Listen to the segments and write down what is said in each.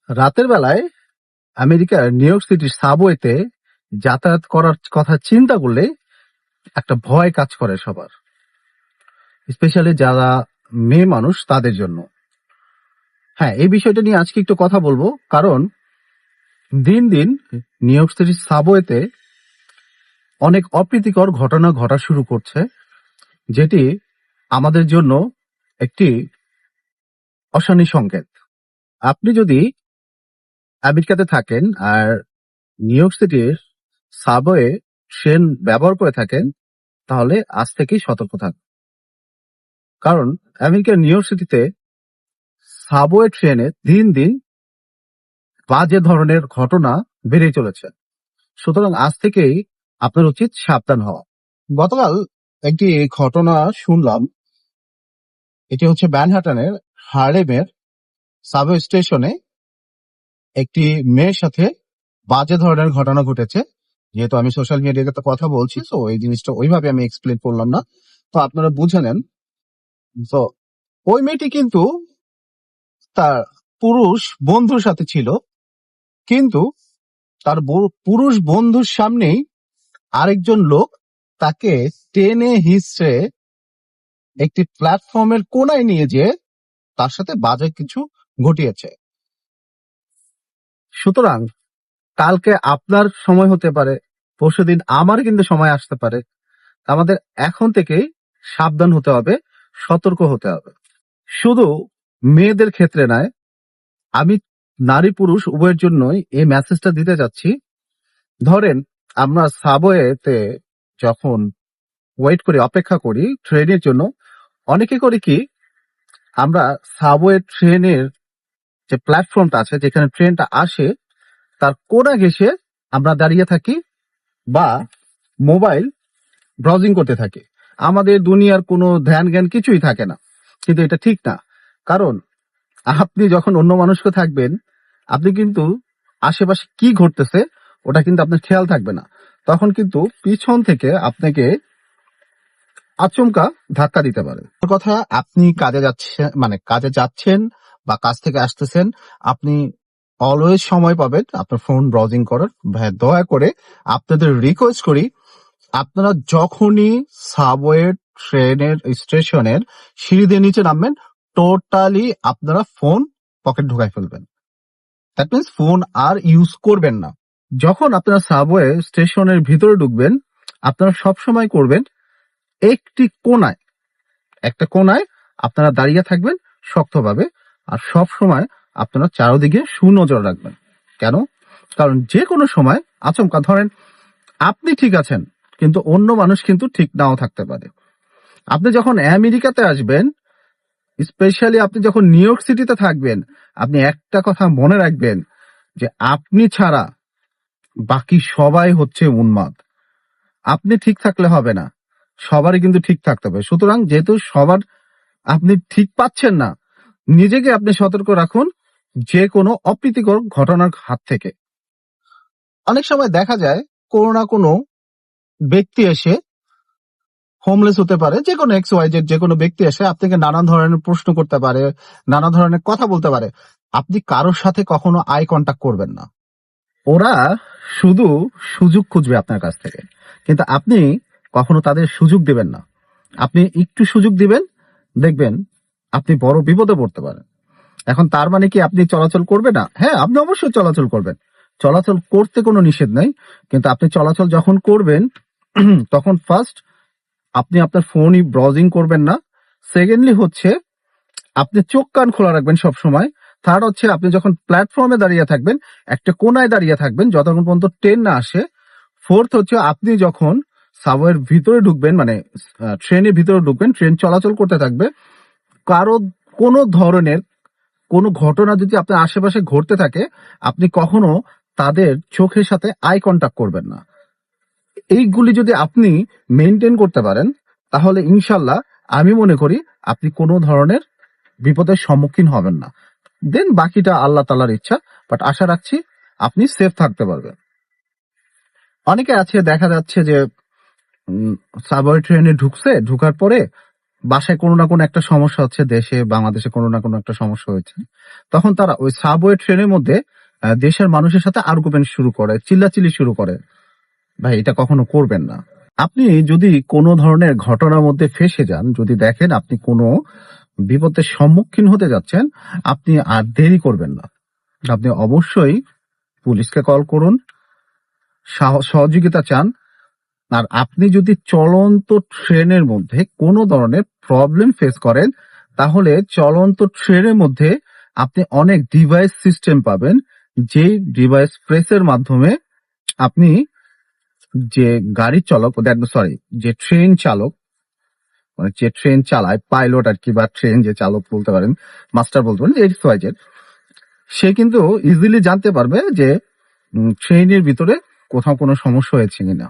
রাতের বেলায় আমেরিকার নিউ ইয়র্ক সিটির সাবওয়েতে যাতায়াত করার কথা চিন্তা করলে একটা ভয় কাজ করে সবার, স্পেশালি যারা মেয়ে মানুষ তাদের জন্য। হ্যাঁ, এই বিষয়টা নিয়ে আজকে একটু কথা বলবো, কারণ দিন দিন নিউ ইয়র্ক সিটির সাবওয়েতে অনেক অপ্রীতিকর ঘটনা ঘটা শুরু করছে, যেটি আমাদের জন্য একটি অশনি সংকেত। আপনি যদি আমেরিকাতে থাকেন আর নিউ ইয়র্ক সিটির সাবওয়ে ট্রেন ব্যবহার করে থাকেন, তাহলে আজ থেকেই সতর্ক থাকুন। কারণ আমেরিকার নিউ ইয়র্ক সিটিতে সাবওয়ে ট্রেনে দিন দিন বাজে ধরনের ঘটনা বেড়ে চলেছে। সুতরাং আজ থেকেই আপনার উচিত সাবধান হওয়া। গতকাল একটি ঘটনা শুনলাম, এটি হচ্ছে ম্যানহাটনের হার্লেমের সাবওয়ে স্টেশনে একটি মেয়ের সাথে বাজে ধরনের ঘটনা ঘটেছে। যেহেতু আমি সোশ্যাল মিডিয়াতে কথা বলছি, তো এই জিনিসটা ওইভাবে আমি এক্সপ্লেন করলাম না, তো আপনারা বুঝে নেন। তো ওই মেয়েটি কিন্তু তার পুরুষ বন্ধুর সাথে ছিল, কিন্তু তার পুরুষ বন্ধুর সামনেই আরেকজন লোক তাকে টেনে হিঁচড়ে একটি প্ল্যাটফর্মের কোনায় নিয়ে যেয়ে তার সাথে বাজে কিছু ঘটিয়েছে। সুতরাং কালকে আপনার সময় হতে পারে, পরশুদিন আমার কিন্তু সময় আসতে পারে। আমাদের এখন থেকেই সাবধান হতে হবে, সতর্ক হতে হবে। শুধু মেয়েদের ক্ষেত্রে নয়, আমি নারী পুরুষ উভয়ের জন্যই এই মেসেজটা দিতে যাচ্ছি। ধরেন আমরা সাবওয়েতে যখন ওয়েট করি, অপেক্ষা করি ট্রেনের জন্য, অনেকে করি কি, আমরা সাবওয়ে ট্রেনের যে প্ল্যাটফর্মটা আছে, যেখানে ট্রেনটা আসে, তার কোনা ঘেঁষে আমরা দাঁড়িয়ে থাকি বা মোবাইল ব্রাউজিং করতে থাকি। আমাদের দুনিয়ার কোনো ধ্যান জ্ঞান কিছুই থাকে না, কিন্তু এটা ঠিক না। কারণ আপনি যখন অন্য মানুষকে থাকবেন, আপনি কিন্তু আশেপাশে কি ঘটতেছে ওটা কিন্তু আপনার খেয়াল থাকবে না। তখন কিন্তু পিছন থেকে আপনাকে আচমকা ধাক্কা দিতে পারে। কথা, আপনি কাজে যাচ্ছেন, মানে কাজে যাচ্ছেন বা কাজ থেকে আসতেছেন, আপনি অলওয়েজ সময় পাবেন আপনার ফোন ব্রাউজিং করার। ভাই দয়া করে আপনাদের রিকোয়েস্ট করি, আপনারা যখনই সাবওয়ে ট্রেনের স্টেশনের সিঁড়ি দিয়ে নিচে নামবেন, টোটালি আপনারা ফোন পকেট ঢুকাই ফেলবেন। দ্যাট মিনস ফোন আর ইউজ করবেন না। যখন আপনারা সাবওয়ে স্টেশনের ভিতরে ঢুকবেন, আপনারা সবসময় করবেন একটা কোনায় আপনারা দাঁড়িয়ে থাকবেন শক্তভাবে, আর সব সময় আপনারা চারদিকে সুনজর রাখবেন। কেন? কারণ যে কোনো সময় আচমকা, ধরেন আপনি ঠিক আছেন কিন্তু অন্য মানুষ কিন্তু ঠিক নাও থাকতে পারে। আপনি যখন আমেরিকাতে আসবেন, স্পেশালি আপনি যখন নিউ ইয়র্ক সিটিতে থাকবেন, আপনি একটা কথা মনে রাখবেন যে আপনি ছাড়া বাকি সবাই হচ্ছে উন্মাদ। আপনি ঠিক থাকলে হবে না, সবারই কিন্তু ঠিক থাকতে হবে। সুতরাং যেহেতু সবার আপনি ঠিক পাচ্ছেন না, নিজেকে আপনি সতর্ক রাখুন যে কোনো অপ্রীতিকর ঘটনার হাত থেকে। অনেক সময় দেখা যায় কোনো না কোনো ব্যক্তি এসে, হোমলেস হতে পারে, যে কোনো এক্স ওয়াই জেড, যে কোনো ব্যক্তি এসে আপনাকে নানা ধরনের প্রশ্ন করতে পারে, নানা ধরনের কথা বলতে পারে। আপনি কারোর সাথে কখনো আই কন্টাক্ট করবেন না। ওরা শুধু সুযোগ খুঁজবে আপনার কাছ থেকে, কিন্তু আপনি কখনো তাদের সুযোগ দিবেন না। আপনি একটু সুযোগ দিবেন, দেখবেন আপনি বড় বিপদে পড়তে পারেন। এখন তার মানে কি আপনি চলাচল করবেন না? হ্যাঁ, আপনি অবশ্যই চলাচল করবেন, চলাচল করতে কোনো নিষেধ নাই। কিন্তু আপনি চলাচল যখন করবেন, তখন ফার্স্ট আপনি আপনার ফোনই ব্রাউজিং করবেন না। সেকেন্ডলি হচ্ছে আপনি চোখ কান খোলা রাখবেন সব সময়। থার্ড হচ্ছে আপনি যখন প্ল্যাটফর্মে দাঁড়িয়ে থাকবেন, একটা কোনায় দাঁড়িয়ে থাকবেন যতক্ষণ পর্যন্ত ট্রেন না আসে। ফোর্থ হচ্ছে আপনি যখন সাবওয়ের ভিতরে ঢুকবেন, মানে ট্রেনের ভিতরে ঢুকবেন, ট্রেন চলাচল করতে থাকবে, কারো কোনো ধরনের কোনো ঘটনা যদি আপনার আশেপাশে ঘটতে থাকে, আপনি কখনো তাদের চোখের সাথে আই কন্টাক্ট করবেন না। এইগুলি যদি আপনি মেনটেন করতে পারেন, তাহলে ইনশাল্লাহ আমি মনে করি আপনি কোনো ধরনের বিপদের সম্মুখীন হবেন না। দেন বাকিটা আল্লাহ তাআলার ইচ্ছা, বাট আশা রাখছি আপনি সেফ থাকতে পারবেন। অনেকে আছে, দেখা যাচ্ছে যে সাবওয়ে ট্রেনে ঢুকছে, ঢুকার পরে বাসায় কোনো না কোনো একটা সমস্যা হচ্ছে, দেশে বাংলাদেশে কোনো না কোনো একটা সমস্যা হয়েছে, তখন তারা ওই সাবওয়ে ট্রেনের মধ্যে দেশের মানুষের সাথে আর্গুমেন্ট শুরু করে, চিল্লাচিল্লি শুরু করে। ভাই, এটা কখনো করবেন না। আপনি যদি কোনো ধরনের ঘটনার মধ্যে ফেঁসে যান, যদি দেখেন আপনি কোনো বিপদের সম্মুখীন হতে যাচ্ছেন, আপনি আর দেরি করবেন না। আপনি অবশ্যই পুলিশকে কল করুন, সহযোগিতা চান। আর আপনি যদি চলন্ত ট্রেনের মধ্যে কোনো ধরনের প্রবলেম ফেস করেন, তাহলে চলন্ত ট্রেনের মধ্যে আপনি অনেক ডিভাইস সিস্টেম পাবেন, যেই ডিভাইস প্রেসের মাধ্যমে আপনি যে গাড়ির চালক, সরি, যে ট্রেন চালক, মানে যে ট্রেন চালায়, পাইলট আর কি, বা ট্রেন যে চালক বলতে পারেন, মাস্টার বলতে পারেন, XYZ, সে কিন্তু ইজিলি জানতে পারবে যে ট্রেনের ভিতরে কোথাও কোনো সমস্যা হয়েছে কিনা।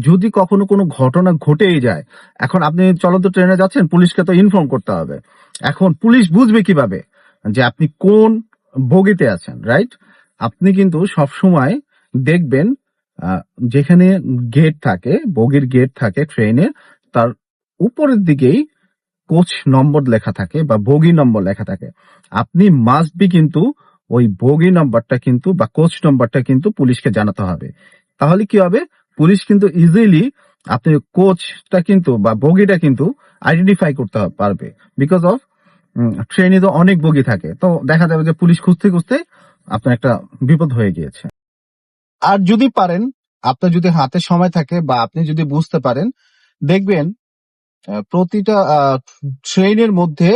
যদি কখনো কোনো ঘটনা ঘটেই যায়, এখন আপনি চলন্ত ট্রেনে যাচ্ছেন, পুলিশকে তো ইনফর্ম করতে হবে। এখন পুলিশ বুঝবে কিভাবে যে আপনি কোন বগিতে আছেন, রাইট? আপনি কিন্তু সবসময় দেখবেন যেখানে গেট থাকে, বগির গেট থাকে ট্রেনের, তার উপরের দিকেই কোচ নম্বর লেখা থাকে বা বগি নম্বর লেখা থাকে। আপনি মাস্ট বি কিন্তু ওই বগি নম্বরটা কিন্তু বা কোচ নম্বরটা কিন্তু পুলিশকে জানাতে হবে। তাহলে কি হবে, পুলিশ কিন্তু ইজিলি আপনি কোচটা কিন্তু বা বগিটা কিন্তু আইডেন্টিফাই করতে পারবে। বিকজ অফ ট্রেনে তো অনেক বগি থাকে, তো দেখা যাবে যে পুলিশ খুঁজতে খুঁজতে আপনার একটা বিপদ হয়ে গিয়েছে। আর যদি পারেন, আপনার যদি হাতে সময় থাকে বা আপনি যদি বুঝতে পারেন, দেখবেন প্রতিটা ট্রেনের মধ্যে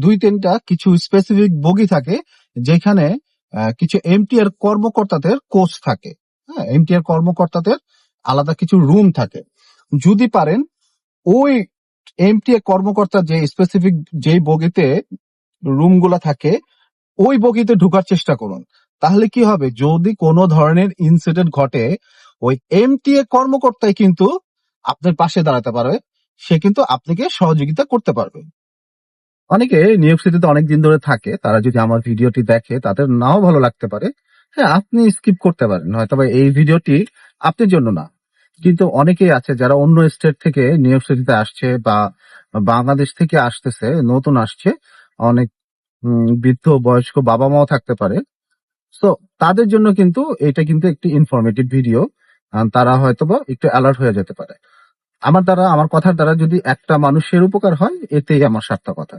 2-3টা কিছু স্পেসিফিক বগি থাকে, যেখানে কিছু এমটিআর কর্মকর্তাদের কোচ থাকে। হ্যাঁ, এমটিআর কর্মকর্তাদের আলাদা কিছু রুম থাকে। যদি পারেন ওই এমটিআর কর্মকর্তা যে স্পেসিফিক যেই বগিতে রুমগুলা থাকে, ওই বগিতে ঢোকার চেষ্টা করুন। তাহলে কি হবে, যদি কোনো ধরনের ইনসিডেন্ট ঘটে, ওই এমটিএ কর্মকর্তাই কিন্তু আপনার পাশে দাঁড়াতে পারবে, সে কিন্তু আপনাকে সহযোগিতা করতে পারবে। অনেকে নিউ ইয়র্ক সিটিতে অনেকদিন ধরে থাকে, তারা যদি আমার ভিডিওটি দেখে, তাদের নাও ভালো লাগতে পারে। হ্যাঁ, আপনি স্কিপ করতে পারেন, হয়তো এই ভিডিওটি আপনার জন্য না। কিন্তু অনেকেই আছে যারা অন্য স্টেট থেকে নিউ ইয়র্ক সিটিতে আসছে বা বাংলাদেশ থেকে আসতেছে, নতুন আসছে, অনেক বৃদ্ধ বয়স্ক বাবা মাও থাকতে পারে। সো তাদের জন্য কিন্তু এটা কিন্তু একটি ইনফরমেটিভ ভিডিও। তারা হয়তোবা একটু অ্যালার্ট হয়ে যেতে পারে। আমার কথার দ্বারা যদি একটা মানুষের উপকার হয়, এতেই আমার সার্থকতা।